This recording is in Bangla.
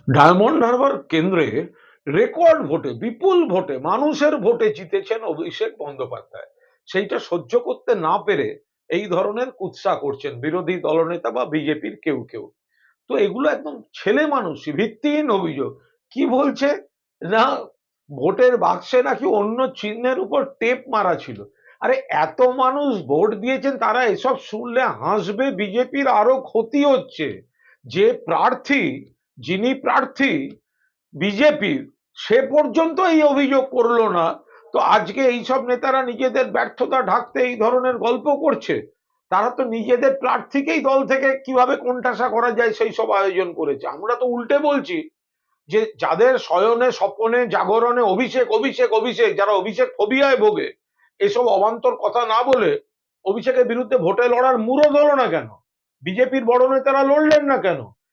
ডায়মন্ড হারবার কেন্দ্রে রেকর্ড ভোটে, বিপুল ভোটে, মানুষের ভোটে জিতেছেন অভিষেক বন্দ্যোপাধ্যায়। সেইটা সহ্য করতে না পেরে এই ধরনের কুৎসা করছেন বিরোধী দলনেতা বা বিজেপির কেউ কেউ। তো এগুলো একদম ছেলে মানুষই, ভিত্তিহীন অভিযোগ। কি বলছে না, ভোটের বাক্সে নাকি অন্য চিহ্নের উপর টেপ মারা ছিল। আরে এত মানুষ ভোট দিয়েছেন, তারা এসব শুনলে হাসবে, বিজেপির আরো ক্ষতি হচ্ছে। যে প্রার্থী, যিনি প্রার্থী বিজেপির, সে পর্যন্ত এই অভিযোগ করলো না। তো আজকে এইসব নেতারা নিজেদের ব্যর্থতা ঢাকতে এই ধরনের গল্প করছে। তারা তো নিজেদের প্রার্থীকেই দল থেকে কিভাবে কোণঠাসা করা যায় সেই সব আয়োজন করেছে। আমরা তো উল্টে বলছি যে যাদের শয়নে স্বপনে জাগরণে অভিষেক অভিষেক অভিষেক, যারা অভিষেক ফোবিয়ায় ভোগে, এসব অবান্তর কথা না বলে অভিষেকের বিরুদ্ধে ভোটে লড়ার মুরদ হলো না কেন? বিজেপির বড় নেতারা লড়লেন না কেন?